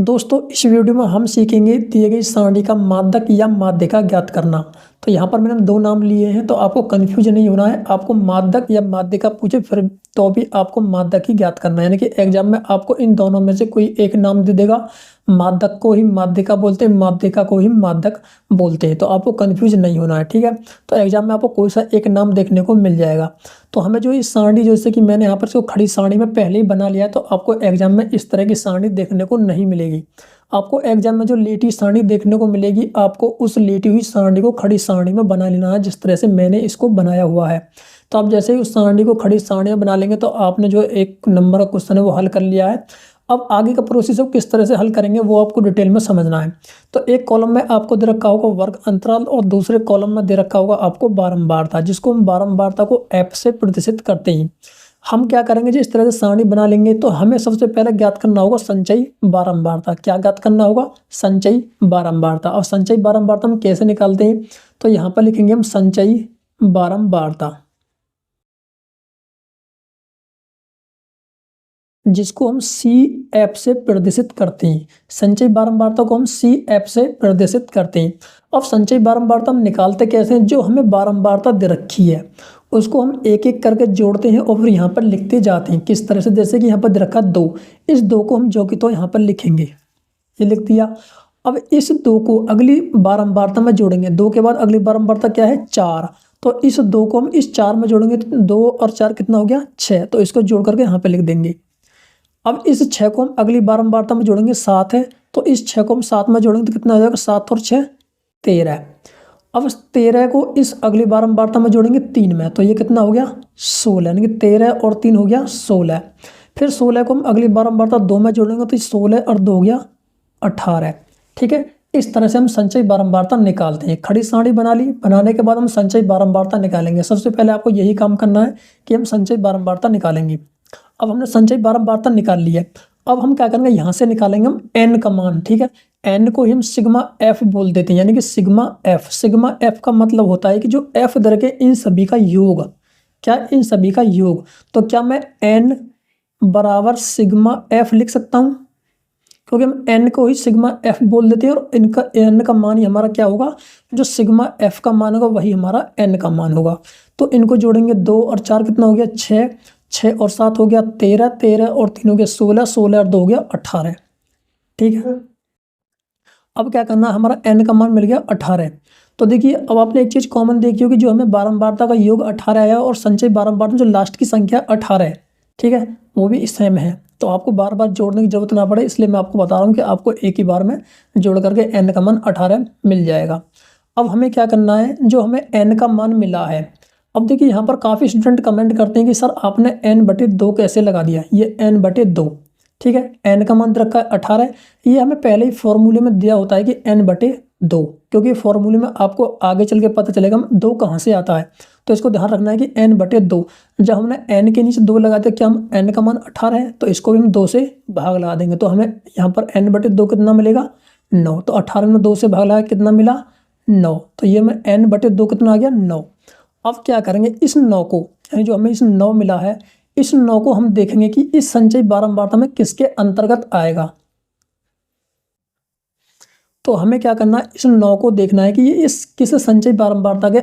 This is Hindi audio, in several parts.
दोस्तों इस वीडियो में हम सीखेंगे दिए गई सारणी का माध्यक या माध्यिका ज्ञात करना। तो यहाँ पर मैंने दो नाम लिए हैं, तो आपको कंफ्यूज नहीं होना है। आपको माध्यक या माध्यिका पूछे फिर तो भी आपको माध्यक ही ज्ञात करना है, यानी कि एग्जाम में आपको इन दोनों में से कोई एक नाम दे देगा। माध्यक को ही माध्यिका बोलते हैं, माध्यिका को ही माध्यक बोलते हैं, तो आपको कंफ्यूज नहीं होना है, ठीक है। तो एग्जाम में आपको कोई सा एक नाम देखने को मिल जाएगा। तो हमें जो इस सारणी, जैसे कि मैंने यहाँ पर इसको खड़ी सारणी में पहले ही बना लिया है, तो आपको एग्जाम में इस तरह की सारणी देखने को नहीं मिलेगी। आपको एग्जाम में जो लेटी सारणी देखने को मिलेगी, आपको उस लेटी हुई सारणी को खड़ी सारणी में बना लेना है, जिस तरह से मैंने इसको बनाया हुआ है। तो आप जैसे ही उस सारणी को खड़ी सारणी में बना लेंगे, तो आपने जो एक नंबर का क्वेश्चन है वो हल कर लिया है। अब आगे का प्रोसेस को किस तरह से हल करेंगे वो आपको डिटेल में समझना है। तो एक कॉलम में आपको दे रखा होगा वर्ग अंतराल और दूसरे कॉलम में दे रखा होगा आपको बारंबारता, जिसको हम बारंबारता को एफ से प्रदर्शित करते हैं। हम क्या करेंगे जी, इस तरह से सारणी बना लेंगे। तो हमें सबसे पहले ज्ञात करना होगा संचयी बारंबारता। क्या ज्ञात करना होगा? संचयी बारंबारता। और संचयी बारंबारता हम कैसे निकालते हैं? तो यहाँ पर लिखेंगे हम संचयी बारंबारता, जिसको हम सी एफ से प्रदर्शित करते हैं। संचयी बारंबारता को हम सी एफ से प्रदर्शित करते हैं। अब संचयी बारंबारता हम निकालते कैसे हैं? जो हमें बारंबारता दे रखी है उसको हम एक एक करके जोड़ते हैं और फिर यहाँ पर लिखते जाते हैं। किस तरह से? जैसे कि यहाँ पर दे रखा 2, इस 2 को हम जो कि तो यहाँ पर लिखेंगे, ये लिख दिया। अब इस 2 को अगली बारंबारता में जोड़ेंगे। 2 के बाद अगली बारंबारता क्या है? 4। तो इस 2 को हम इस 4 में जोड़ेंगे, तो 2 और 4 कितना हो गया? 6। तो इसको जोड़ करके यहाँ पे लिख देंगे। अब इस 6 को हम अगली बारंबारता में जोड़ेंगे, 7 है, तो इस 6 को हम 7 में जोड़ेंगे तो कितना हो जाएगा? 7 और 6 13। अब 13 को इस अगली बारंबारता में जोड़ेंगे 3 में, तो ये कितना हो गया? 16, यानी कि 13 और 3 हो गया 16। फिर 16 को हम अगली बारंबारता 2 में जोड़ेंगे, तो 16 और 2 हो गया 18, ठीक है। इस तरह से हम संचयी बारंबारता निकालते हैं। खड़ी सारणी बना ली, बनाने के बाद हम संचयी बारंबारता निकालेंगे। सबसे पहले आपको यही काम करना है कि हम संचयी बारंबारता निकालेंगे। अब हमने संचयी बारंबारता निकाल ली है। अब हम क्या करेंगे? यहाँ से निकालेंगे हम एन का मान, ठीक है। एन को ही हम सिग्मा एफ बोल देते हैं, यानी कि सिग्मा एफ। सिग्मा एफ का मतलब होता है कि जो एफ दर के इन सभी का योग। क्या? इन सभी का योग। तो क्या मैं एन बराबर सिग्मा एफ लिख सकता हूँ? क्योंकि हम एन को ही सिग्मा एफ बोल देते हैं और इनका एन का मान ही हमारा क्या होगा? जो सिग्मा एफ का मान होगा वही हमारा एन का मान होगा। तो इनको जोड़ेंगे, 2 और 4 कितना हो गया? 6, 6 और 7 हो गया 13, 13 और 3 हो गया 16, 16 और 2 हो गया 18, ठीक है। अब क्या करना? हमारा एन का मान मिल गया 18। तो देखिए, अब आपने एक चीज़ कॉमन देखी होगी, जो हमें बारंबारता का योग 18 आया और संचयी बारंबारता में जो लास्ट की संख्या 18 है, ठीक है, वो भी सेम है। तो आपको बार बार जोड़ने की जरूरत ना पड़े, इसलिए मैं आपको बता रहा हूँ कि आपको एक ही बार में जोड़ करके एन का मान 18 मिल जाएगा। अब हमें क्या करना है? जो हमें एन का मान मिला है, अब देखिए यहाँ पर काफ़ी स्टूडेंट कमेंट करते हैं कि सर आपने n/2 कैसे लगा दिया? ये n/2, ठीक है। n का मान रखा है 18, ये हमें पहले ही फॉर्मूले में दिया होता है कि n/2, क्योंकि फॉर्मूले में आपको आगे चल के पता चलेगा 2 कहाँ से आता है। तो इसको ध्यान रखना है कि n/2। जब हमने n के नीचे 2 लगा दिया, क्या हम n का मान 18 है, तो इसको भी हम 2 से भाग लगा देंगे। तो हमें यहाँ पर n/2 कितना मिलेगा? 9। तो 18 में 2 से भाग लगा कितना मिला? 9। तो ये में n/2 कितना आ गया? 9। अब क्या करेंगे? इस 9 को, यानी जो हमें इस 9 मिला है, इस 9 को हम देखेंगे कि इस संचयी बारंबारता में किसके अंतर्गत आएगा। तो हमें क्या करना है? इस 9 को देखना है कि ये इस किस संचयी बारंबारता के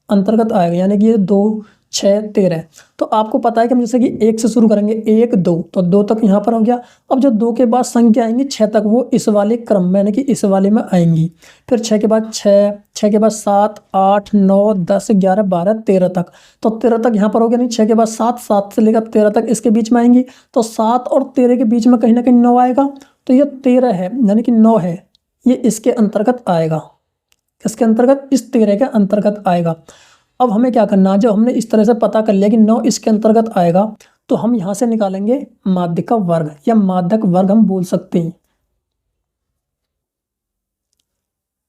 अंतर्गत आएगा, यानी कि ये 2, 6, 13। तो आपको पता है कि हम जैसे कि 1 से शुरू करेंगे, 1, 2, तो 2 तक यहाँ पर हो गया। अब जो 2 के बाद संख्या आएंगी 6 तक, वो इस वाले क्रम में, यानी कि इस वाले में आएंगी। फिर 6 के बाद 6, 6 के बाद 7, 8, 9, 10, 11, 12, 13 तक। तो 13 तक यहाँ पर हो गया। नहीं, 6 के बाद 7, 7 से लेकर 13 तक इसके बीच में आएंगी। तो 7 और 13 के बीच में कहीं ना कहीं 9 आएगा। तो ये 13 है, यानी कि 9 है, ये इसके अंतर्गत आएगा। इसके अंतर्गत, इस 13 के अंतर्गत आएगा। अब हमें क्या करना है? जब हमने इस तरह से पता कर लिया कि 9 इसके अंतर्गत आएगा, तो हम यहाँ से निकालेंगे माध्यिका वर्ग या माध्यक वर्ग हम बोल सकते हैं।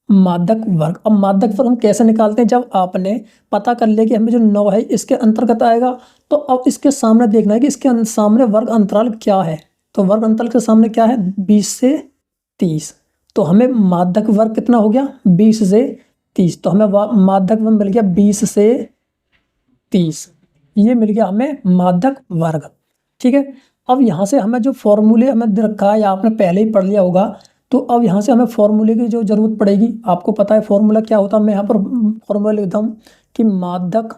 माध्यक वर्ग। अब माध्यक वर्ग हम कैसे निकालते हैं? जब आपने पता कर लिया कि हमें जो 9 है इसके अंतर्गत आएगा, तो अब इसके सामने देखना है कि इसके सामने वर्ग अंतराल क्या है। तो वर्ग अंतराल के सामने क्या है? 20 से 30। तो हमें माध्यक वर्ग कितना हो गया? 20 से 30। तो हमें माध्यक वर्ग मिल गया 20 से 30, ये मिल गया हमें माध्यक वर्ग, ठीक है। अब यहाँ से हमें जो फॉर्मूले हमें दे रखा है या आपने पहले ही पढ़ लिया होगा, तो अब यहाँ से हमें फॉर्मूले की जो ज़रूरत पड़ेगी। आपको पता है फॉर्मूला क्या होता है, मैं यहाँ पर फॉर्मूला लिखता हूँ कि माध्यक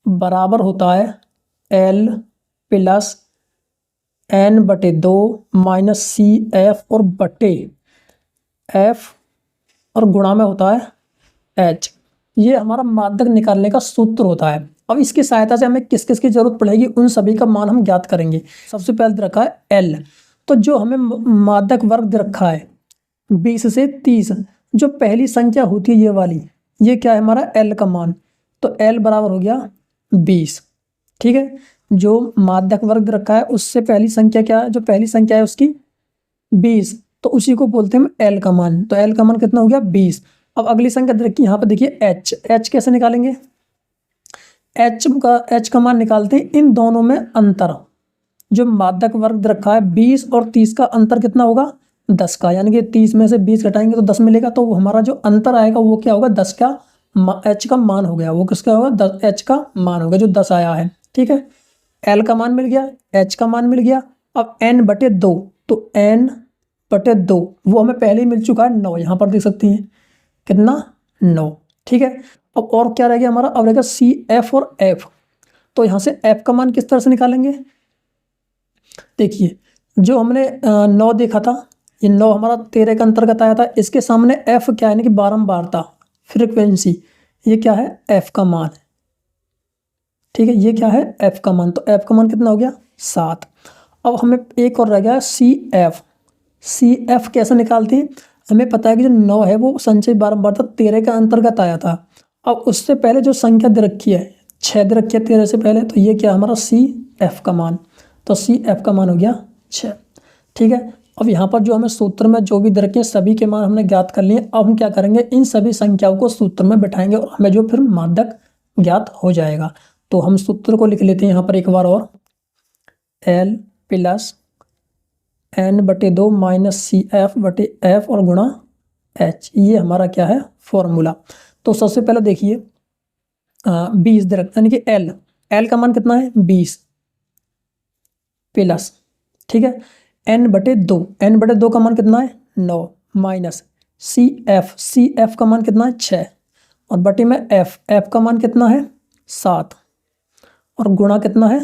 बराबर होता है L plus N/2 minus CF और बटे F और गुणा में होता है H। ये हमारा माध्यक निकालने का सूत्र होता है। अब इसकी सहायता से हमें किस किस की जरूरत पड़ेगी, उन सभी का मान हम ज्ञात करेंगे। सबसे पहले दे रखा है L, तो जो हमें माध्यक वर्ग दे रखा है 20 से 30, जो पहली संख्या होती है ये वाली, ये क्या है हमारा L का मान, तो L बराबर हो गया 20। ठीक है, जो माध्यक वर्ग दे रखा है उससे पहली संख्या क्या है, जो पहली संख्या है उसकी 20, तो उसी को बोलते हैं हम L का मान। तो L का मान कितना हो गया 20। अब अगली संख्या दे रखी है यहाँ पे देखिए H कैसे निकालेंगे, H का मान निकालते हैं इन दोनों में अंतर। जो माध्यक वर्ग दे रखा है 20 और 30 का अंतर कितना होगा 10 का, यानी कि 30 में से 20 घटाएंगे तो 10 मिलेगा, तो हमारा जो अंतर आएगा वो क्या होगा 10 का H का मान हो गया। वो किसका होगा H का मान होगा जो 10 आया है। ठीक है, L का मान मिल गया, H का मान मिल गया। अब N/2, तो N/2 वो हमें पहले ही मिल चुका है 9, यहाँ पर देख सकती हैं कितना 9। ठीक है, अब और क्या रह गया हमारा, अब रहेगा CF और F। तो यहाँ से F का मान किस तरह से निकालेंगे, देखिए जो हमने 9 देखा था, ये 9 हमारा 13 के अंतर्गत आया था। इसके सामने F क्या है, यानी कि बारंबारता, फ्रीक्वेंसी, ये क्या है F का मान। ठीक है, ये क्या है F का मान, तो F का मान कितना हो गया 7। अब हमें एक और रह गया CF कैसे निकालते हैं, हमें पता है कि जो 9 है वो संचयी बारंबारता 13 के अंतर्गत आया था। अब उससे पहले जो संख्या दे रखी है 6 दे रखी है 13 से पहले, तो ये क्या हमारा CF का मान, तो CF का मान हो गया 6। ठीक है, अब यहाँ पर जो हमें सूत्र में जो भी दे रखे हैं सभी के मान हमने ज्ञात कर लिए। अब हम क्या करेंगे, इन सभी संख्याओं को सूत्र में बैठाएंगे और हमें जो फिर माध्यक ज्ञात हो जाएगा। तो हम सूत्र को लिख लेते हैं यहाँ पर एक बार और, L plus N/2 minus CF/F और गुणा H, ये हमारा क्या है फॉर्मूला। तो सबसे पहले देखिए 20 दे रखते यानी कि L का मान कितना है 20 प्लस, ठीक है, N/2 का मान कितना है 9 माइनस CF का मान कितना है 6 और बटे में F का मान कितना है 7 और गुणा कितना है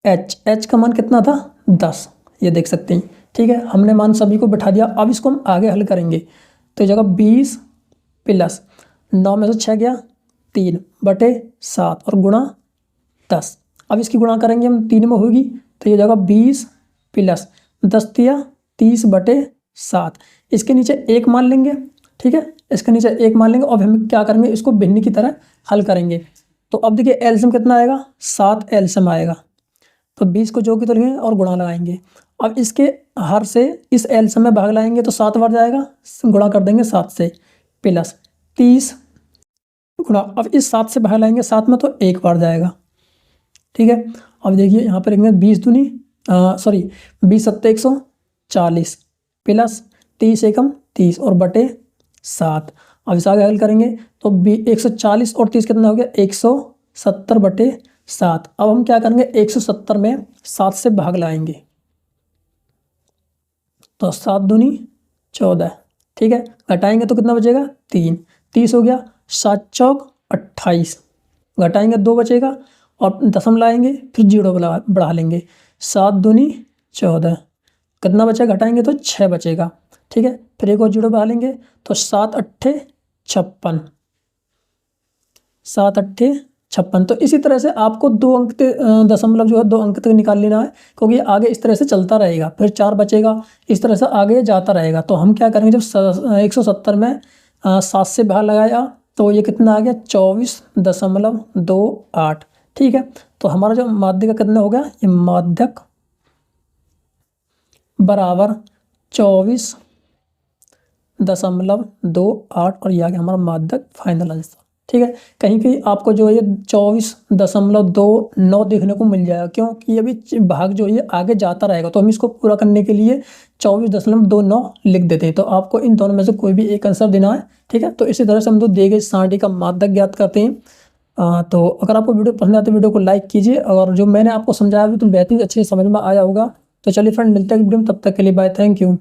H का मान कितना था 10, ये देख सकते हैं। ठीक है, हमने मान सभी को बैठा दिया। अब इसको हम आगे हल करेंगे, तो जगह 20 प्लस 9 में से 6 गया 3/7 और गुणा 10। अब इसकी गुणा करेंगे हम 3 में होगी, तो ये जगह 20 प्लस 10 दिया 30/7। इसके नीचे 1 मान लेंगे। ठीक है, इसके नीचे 1 मान लेंगे। अब हम क्या करेंगे, इसको भिन्न की तरह हल करेंगे। तो अब देखिए एलसीएम कितना आएगा 7 एलसीएम आएगा, तो 20 को जो की तो लेंगे और गुणा लगाएंगे। अब इसके हर से इस एलसीएम में भाग लाएंगे तो 7 बार जाएगा, गुणा कर देंगे 7 से प्लस 30 गुणा, अब इस 7 से भाग लाएंगे 7 में तो 1 बार जाएगा। ठीक है, अब देखिए यहाँ पर लेंगे 20 सत्ते 140 प्लस 30 एकम 30 और बटे 7। अब इस आगे हल करेंगे तो 140 और 30 कितना हो गया 170/7। अब हम क्या करेंगे 170 में 7 से भाग लाएंगे तो 7 दूनी 14। ठीक है, घटाएंगे तो कितना बचेगा 3, 30 हो गया, 7 चौक 28, घटाएंगे 2 बचेगा और दशम लाएंगे फिर 0 बढ़ा लेंगे, 7 दूनी 14, कितना बचेगा घटाएंगे तो 6 बचेगा। ठीक है, फिर एक और 0 बढ़ा लेंगे तो 7 8 56, 7 8 56। तो इसी तरह से आपको 2 अंक दशमलव जो है 2 अंक तक निकाल लेना है, क्योंकि आगे इस तरह से चलता रहेगा, फिर 4 बचेगा, इस तरह से आगे जाता रहेगा। तो हम क्या करेंगे, जब 170 में 7 से भाग लगाया तो ये कितना आ गया 24.28। ठीक है, तो हमारा जो माध्यक कितना हो गया, ये माध्यक बराबर 24.28 और यह आ गया हमारा माध्यक फाइनल आंसर। ठीक है, कहीं कहीं आपको जो है 24.29 देखने को मिल जाएगा, क्योंकि अभी भाग जो है आगे जाता रहेगा, तो हम इसको पूरा करने के लिए 24.29 लिख देते हैं। तो आपको इन दोनों में से कोई भी एक आंसर देना है। ठीक है, तो इसी तरह से हम तो दिए गए सांडी का माध्यक ज्ञात करते हैं। तो अगर आपको वीडियो पसंद आए तो वीडियो को लाइक कीजिए, और जो मैंने आपको समझाया भी तो बेहतरीन अच्छे से समझ में आया होगा। तो चलिए फ्रेंड, मिलते हैं वीडियो में, तब तक के लिए बाय, थैंक यू।